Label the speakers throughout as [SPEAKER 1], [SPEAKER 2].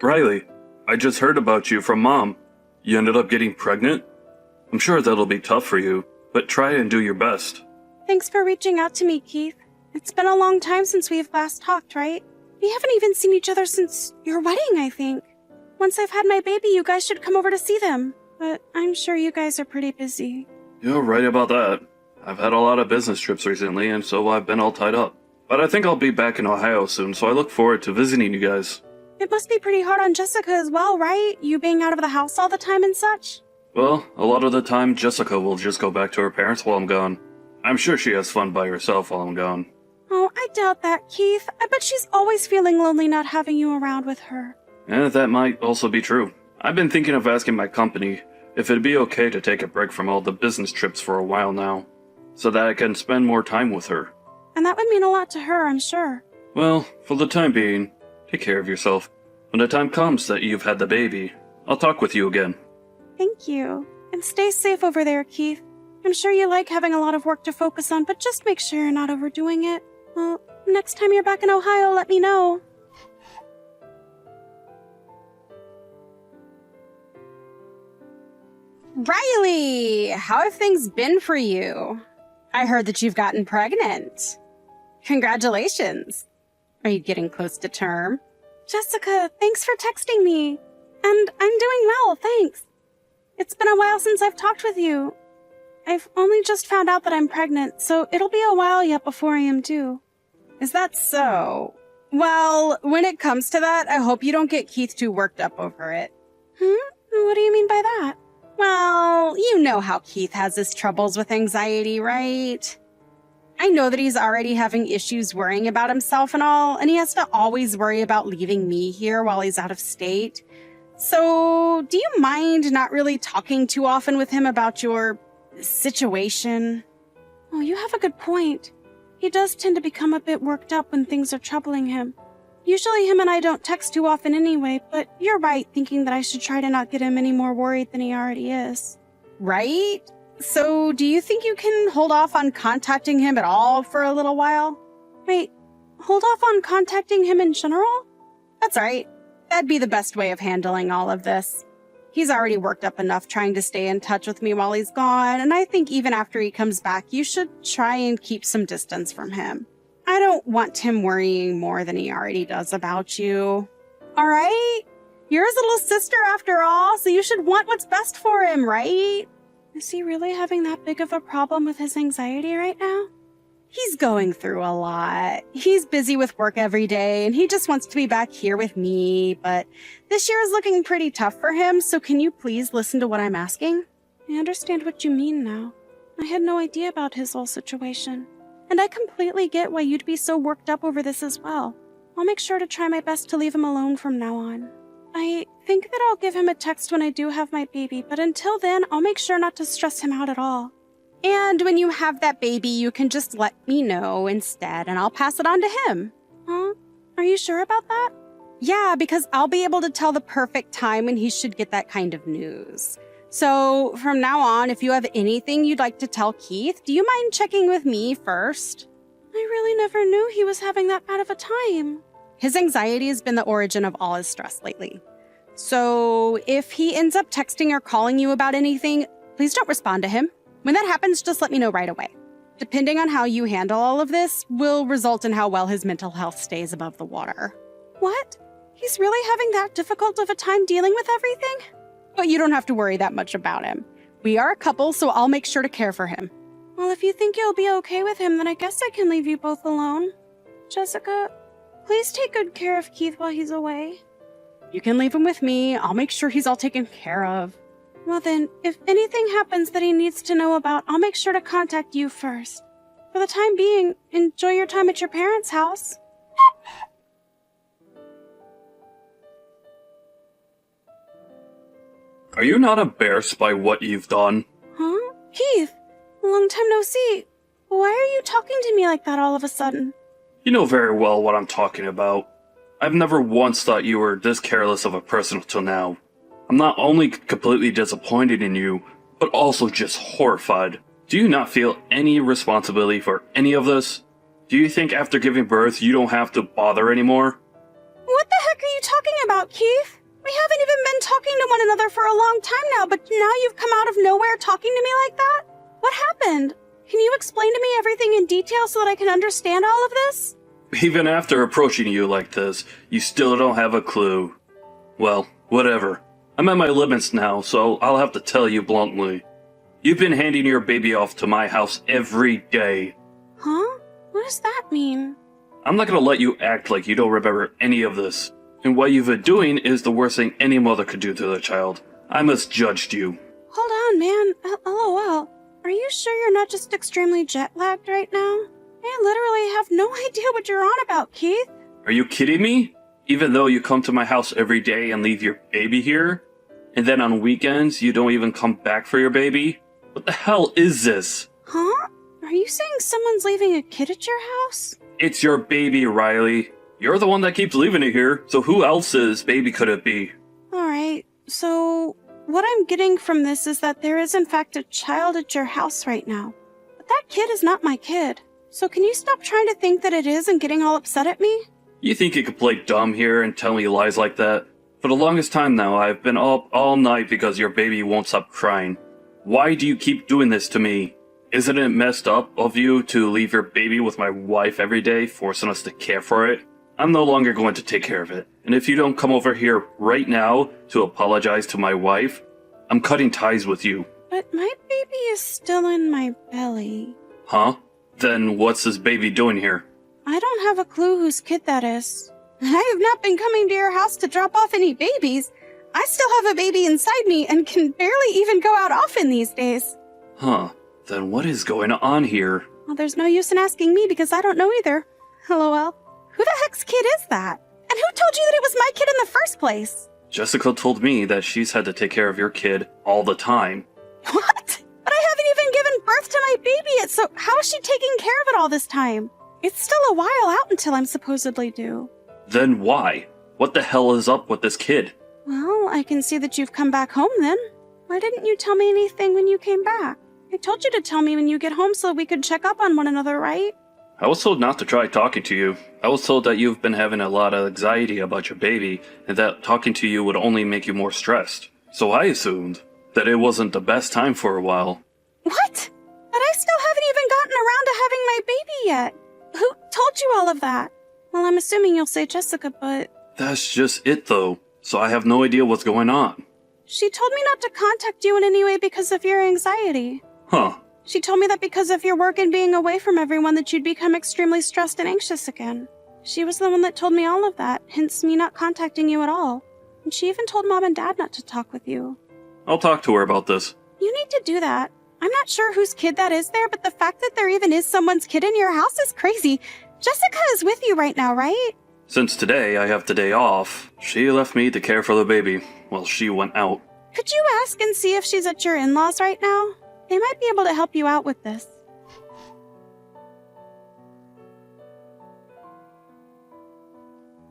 [SPEAKER 1] Riley, I just heard about you from Mom. You ended up getting pregnant? I'm sure that'll be tough for you, but try and do your best.
[SPEAKER 2] Thanks for reaching out to me, Keith. It's been a long time since we've last talked, right? We haven't even seen each other since your wedding, I think. Once I've had my baby, you guys should come over to see them. But I'm sure you guys are pretty busy.
[SPEAKER 1] You're right about that. I've had a lot of business trips recently, and so I've been all tied up. But I think I'll be back in Ohio soon, so I look forward to visiting you guys.
[SPEAKER 2] It must be pretty hard on Jessica as well, right? You being out of the house all the time and such?
[SPEAKER 1] Well, a lot of the time, Jessica will just go back to her parents while I'm gone. I'm sure she has fun by herself while I'm gone.
[SPEAKER 2] Oh, I doubt that, Keith. I bet she's always feeling lonely not having you around with her.
[SPEAKER 1] And that might also be true. I've been thinking of asking my company if it'd be okay to take a break from all the business trips for a while now, so that I can spend more time with her.
[SPEAKER 2] And that would mean a lot to her, I'm sure.
[SPEAKER 1] Well, for the time being, take care of yourself. When the time comes that you've had the baby, I'll talk with you again.
[SPEAKER 2] Thank you. And stay safe over there, Keith. I'm sure you like having a lot of work to focus on, but just make sure you're not overdoing it. Well, next time you're back in Ohio, let me know.
[SPEAKER 3] Riley, how have things been for you? I heard that you've gotten pregnant. Congratulations. Are you getting close to term?
[SPEAKER 2] Jessica, thanks for texting me. And I'm doing well, thanks. It's been a while since I've talked with you. I've only just found out that I'm pregnant, so it'll be a while yet before I am due.
[SPEAKER 3] Is that so? Well, when it comes to that, I hope you don't get Keith too worked up over it.
[SPEAKER 2] What do you mean by that?
[SPEAKER 3] Well, you know how Keith has his troubles with anxiety, right? I know that he's already having issues worrying about himself and all, and he has to always worry about leaving me here while he's out of state. So, do you mind not really talking too often with him about your situation?
[SPEAKER 2] Oh, you have a good point. He does tend to become a bit worked up when things are troubling him. Usually him and I don't text too often anyway, but you're right thinking that I should try to not get him any more worried than he already is.
[SPEAKER 3] Right? So, do you think you can hold off on contacting him at all for a little while?
[SPEAKER 2] Wait, hold off on contacting him in general?
[SPEAKER 3] That's right. That'd be the best way of handling all of this. He's already worked up enough trying to stay in touch with me while he's gone, and I think even after he comes back, you should try and keep some distance from him. I don't want him worrying more than he already does about you. All right? You're his little sister after all, so you should want what's best for him, right?
[SPEAKER 2] Is he really having that big of a problem with his anxiety right now?
[SPEAKER 3] He's going through a lot. He's busy with work every day, and he just wants to be back here with me, but this year is looking pretty tough for him, so can you please listen to what I'm asking?
[SPEAKER 2] I understand what you mean now. I had no idea about his whole situation. And I completely get why you'd be so worked up over this as well. I'll make sure to try my best to leave him alone from now on. I think that I'll give him a text when I do have my baby, but until then, I'll make sure not to stress him out at all.
[SPEAKER 3] And when you have that baby, you can just let me know instead, and I'll pass it on to him.
[SPEAKER 2] Huh? Are you sure about that?
[SPEAKER 3] Yeah, because I'll be able to tell the perfect time when he should get that kind of news. So, from now on, if you have anything you'd like to tell Keith, do you mind checking with me first?
[SPEAKER 2] I really never knew he was having that bad of a time.
[SPEAKER 3] His anxiety has been the origin of all his stress lately. So, if he ends up texting or calling you about anything, please don't respond to him. When that happens, just let me know right away. Depending on how you handle all of this will result in how well his mental health stays above the water.
[SPEAKER 2] What? He's really having that difficult of a time dealing with everything?
[SPEAKER 3] But you don't have to worry that much about him. We are a couple, so I'll make sure to care for him.
[SPEAKER 2] Well, if you think you'll be okay with him, then I guess I can leave you both alone. Jessica, please take good care of Keith while he's away.
[SPEAKER 3] You can leave him with me. I'll make sure he's all taken care of.
[SPEAKER 2] Well then, if anything happens that he needs to know about, I'll make sure to contact you first. For the time being, enjoy your time at your parents' house.
[SPEAKER 1] Are you not embarrassed by what you've done?
[SPEAKER 2] Huh? Keith, long time no see. Why are you talking to me like that all of a sudden?
[SPEAKER 1] You know very well what I'm talking about. I've never once thought you were this careless of a person until now. I'm not only completely disappointed in you, but also just horrified. Do you not feel any responsibility for any of this? Do you think after giving birth you don't have to bother anymore?
[SPEAKER 3] What the heck are you talking about, Keith? We haven't even been talking to one another for a long time now, but now you've come out of nowhere talking to me like that? What happened? Can you explain to me everything in detail so that I can understand all of this?
[SPEAKER 1] Even after approaching you like this, you still don't have a clue. Well, whatever. I'm at my limits now, so I'll have to tell you bluntly. You've been handing your baby off to my house every day.
[SPEAKER 2] Huh? What does that mean?
[SPEAKER 1] I'm not gonna let you act like you don't remember any of this. And what you've been doing is the worst thing any mother could do to their child. I misjudged you.
[SPEAKER 2] Hold on, man. LOL. Are you sure you're not just extremely jet-lagged right now? I literally have no idea what you're on about, Keith.
[SPEAKER 1] Are you kidding me? Even though you come to my house every day and leave your baby here? And then on weekends, you don't even come back for your baby? What the hell is this?
[SPEAKER 2] Huh? Are you saying someone's leaving a kid at your house?
[SPEAKER 1] It's your baby, Riley. You're the one that keeps leaving it here, so who else's baby could it be?
[SPEAKER 2] Alright, so what I'm getting from this is that there is in fact a child at your house right now. But that kid is not my kid. So can you stop trying to think that it is and getting all upset at me?
[SPEAKER 1] You think you could play dumb here and tell me lies like that? For the longest time now, I've been up all night because your baby won't stop crying. Why do you keep doing this to me? Isn't it messed up of you to leave your baby with my wife every day, forcing us to care for it? I'm no longer going to take care of it. And if you don't come over here right now to apologize to my wife, I'm cutting ties with you.
[SPEAKER 2] But my baby is still in my belly.
[SPEAKER 1] Huh? Then what's this baby doing here?
[SPEAKER 2] I don't have a clue whose kid that is. And I have not been coming to your house to drop off any babies. I still have a baby inside me and can barely even go out often these days.
[SPEAKER 1] Huh. Then what is going on here?
[SPEAKER 2] Well, there's no use in asking me because I don't know either. LOL. Who the heck's kid is that? And who told you that it was my kid in the first place?
[SPEAKER 1] Jessica told me that she's had to take care of your kid all the time.
[SPEAKER 2] What? But I haven't even given birth to my baby yet, so how is she taking care of it all this time? It's still a while out until I'm supposedly due.
[SPEAKER 1] Then why? What the hell is up with this kid?
[SPEAKER 2] Well, I can see that you've come back home then. Why didn't you tell me anything when you came back? I told you to tell me when you get home so we could check up on one another, right?
[SPEAKER 1] I was told not to try talking to you. I was told that you've been having a lot of anxiety about your baby, and that talking to you would only make you more stressed. So I assumed that it wasn't the best time for a while.
[SPEAKER 2] What? But I still haven't even gotten around to having my baby yet. Who told you all of that? Well, I'm assuming you'll say Jessica, but...
[SPEAKER 1] That's just it, though. So I have no idea what's going on.
[SPEAKER 2] She told me not to contact you in any way because of your anxiety.
[SPEAKER 1] Huh.
[SPEAKER 2] She told me that because of your work and being away from everyone that you'd become extremely stressed and anxious again. She was the one that told me all of that, hence me not contacting you at all. And she even told Mom and Dad not to talk with you.
[SPEAKER 1] I'll talk to her about this.
[SPEAKER 2] You need to do that. I'm not sure whose kid that is there, but the fact that there even is someone's kid in your house is crazy. Jessica is with you right now, right?
[SPEAKER 1] Since today I have the day off, she left me to care for the baby while she went out.
[SPEAKER 2] Could you ask and see if she's at your in-laws right now? They might be able to help you out with this.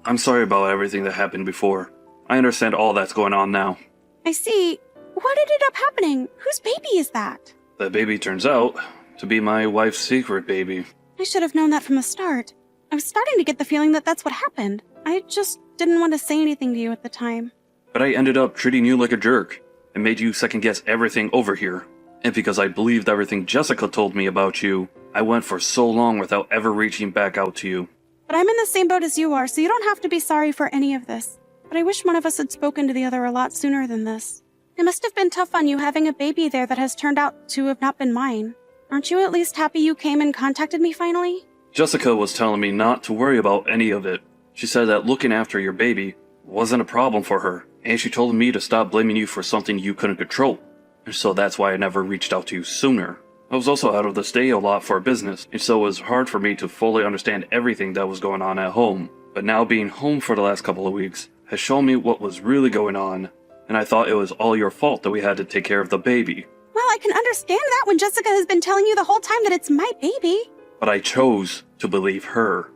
[SPEAKER 1] I'm sorry about everything that happened before. I understand all that's going on now.
[SPEAKER 2] I see. What ended up happening? Whose baby is that?
[SPEAKER 1] That baby turns out to be my wife's secret baby.
[SPEAKER 2] I should have known that from the start. I was starting to get the feeling that that's what happened. I just didn't want to say anything to you at the time.
[SPEAKER 1] But I ended up treating you like a jerk and made you second guess everything over here. And because I believed everything Jessica told me about you, I went for so long without ever reaching back out to you.
[SPEAKER 2] But I'm in the same boat as you are, so you don't have to be sorry for any of this. But I wish one of us had spoken to the other a lot sooner than this. It must have been tough on you having a baby there that has turned out to have not been mine. Aren't you at least happy you came and contacted me finally?
[SPEAKER 1] Jessica was telling me not to worry about any of it. She said that looking after your baby wasn't a problem for her, and she told me to stop blaming you for something you couldn't control. And so that's why I never reached out to you sooner. I was also out of the state a lot for business, and so it was hard for me to fully understand everything that was going on at home. But now being home for the last couple of weeks has shown me what was really going on, and I thought it was all your fault that we had to take care of the baby.
[SPEAKER 2] Well, I can understand that when Jessica has been telling you the whole time that it's my baby.
[SPEAKER 1] But I chose to believe her.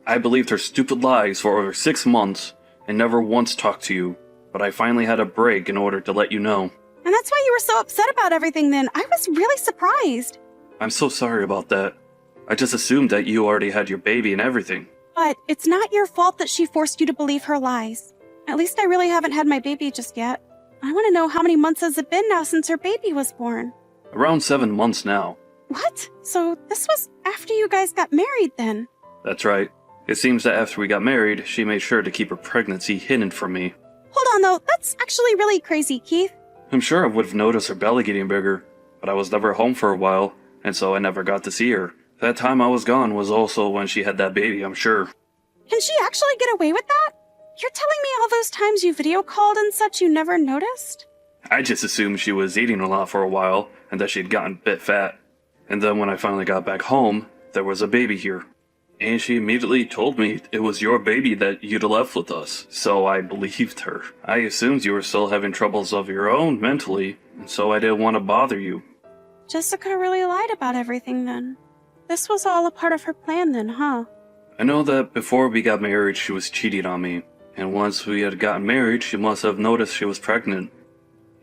[SPEAKER 1] I believed her stupid lies for over 6 months and never once talked to you, but I finally had a break in order to let you know.
[SPEAKER 2] And that's why you were so upset about everything then. I was really surprised.
[SPEAKER 1] I'm so sorry about that. I just assumed that you already had your baby and everything.
[SPEAKER 2] But it's not your fault that she forced you to believe her lies. At least I really haven't had my baby just yet. I want to know how many months has it been now since her baby was born?
[SPEAKER 1] Around 7 months now.
[SPEAKER 2] What? So this was after you guys got married then?
[SPEAKER 1] That's right. It seems that after we got married, she made sure to keep her pregnancy hidden from me.
[SPEAKER 2] Hold on though, that's actually really crazy, Keith.
[SPEAKER 1] I'm sure I would have noticed her belly getting bigger, but I was never home for a while, and so I never got to see her. That time I was gone was also when she had that baby, I'm sure.
[SPEAKER 2] Can she actually get away with that? You're telling me all those times you video called and such you never noticed?
[SPEAKER 1] I just assumed she was eating a lot for a while, and that she'd gotten a bit fat. And then when I finally got back home, there was a baby here. And she immediately told me it was your baby that you'd left with us, so I believed her. I assumed you were still having troubles of your own mentally, and so I didn't want to bother you.
[SPEAKER 2] Jessica really lied about everything then. This was all a part of her plan then, huh?
[SPEAKER 1] I know that before we got married she was cheating on me, and once we had gotten married she must have noticed she was pregnant.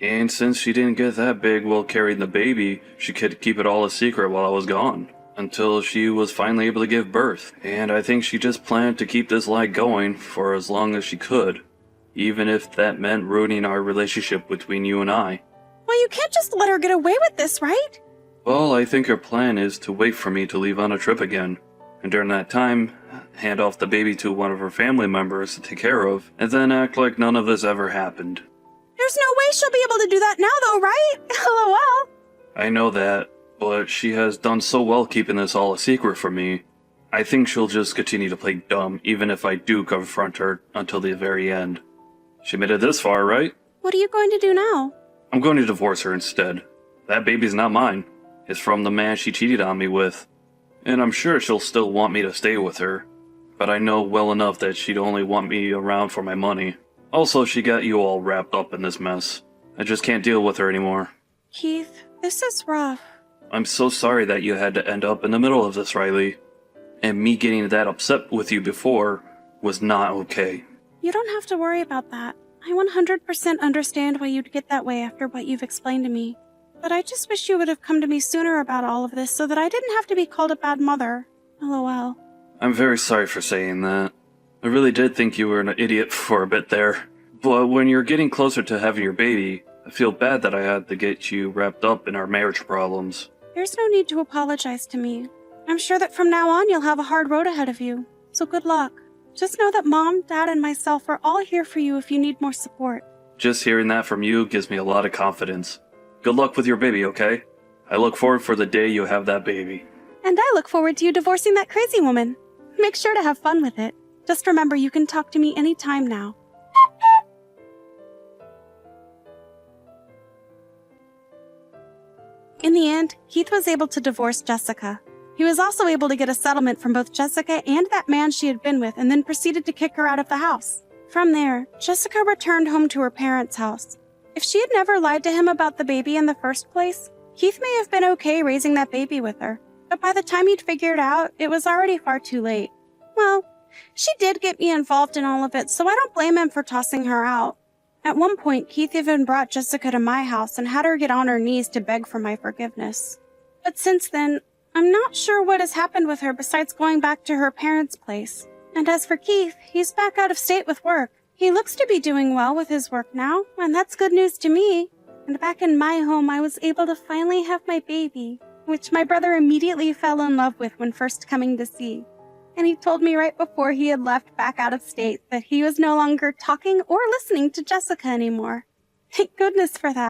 [SPEAKER 1] And since she didn't get that big while carrying the baby, she could keep it all a secret while I was gone, until she was finally able to give birth. And I think she just planned to keep this lie going for as long as she could, even if that meant ruining our relationship between you and I.
[SPEAKER 2] Well, you can't just let her get away with this, right?
[SPEAKER 1] Well, I think her plan is to wait for me to leave on a trip again, and during that time, hand off the baby to one of her family members to take care of, and then act like none of this ever happened.
[SPEAKER 2] There's no way she'll be able to do that now though, right? LOL.
[SPEAKER 1] I know that, but she has done so well keeping this all a secret from me. I think she'll just continue to play dumb even if I do confront her until the very end. She made it this far, right?
[SPEAKER 2] What are you going to do now?
[SPEAKER 1] I'm going to divorce her instead. That baby's not mine. It's from the man she cheated on me with. And I'm sure she'll still want me to stay with her. But I know well enough that she'd only want me around for my money. Also, she got you all wrapped up in this mess. I just can't deal with her anymore.
[SPEAKER 2] Keith, this is rough.
[SPEAKER 1] I'm so sorry that you had to end up in the middle of this, Riley. And me getting that upset with you before was not okay.
[SPEAKER 2] You don't have to worry about that. I 100% understand why you'd get that way after what you've explained to me. But I just wish you would have come to me sooner about all of this so that I didn't have to be called a bad mother. LOL.
[SPEAKER 1] I'm very sorry for saying that. I really did think you were an idiot for a bit there. But when you're getting closer to having your baby, I feel bad that I had to get you wrapped up in our marriage problems.
[SPEAKER 2] There's no need to apologize to me. I'm sure that from now on you'll have a hard road ahead of you. So good luck. Just know that Mom, Dad, and myself are all here for you if you need more support.
[SPEAKER 1] Just hearing that from you gives me a lot of confidence. Good luck with your baby, okay? I look forward for the day you have that baby.
[SPEAKER 2] And I look forward to you divorcing that crazy woman. Make sure to have fun with it. Just remember you can talk to me anytime now. In the end, Keith was able to divorce Jessica. He was also able to get a settlement from both Jessica and that man she had been with and then proceeded to kick her out of the house. From there, Jessica returned home to her parents' house. If she had never lied to him about the baby in the first place, Keith may have been okay raising that baby with her. But by the time he'd figured out, it was already far too late. Well, she did get me involved in all of it, so I don't blame him for tossing her out. At one point, Keith even brought Jessica to my house and had her get on her knees to beg for my forgiveness. But since then, I'm not sure what has happened with her besides going back to her parents' place. And as for Keith, he's back out of state with work. He looks to be doing well with his work now, and that's good news to me. And back in my home, I was able to finally have my baby, which my brother immediately fell in love with when first coming to see. And he told me right before he had left back out of state that he was no longer talking or listening to Jessica anymore. Thank goodness for that.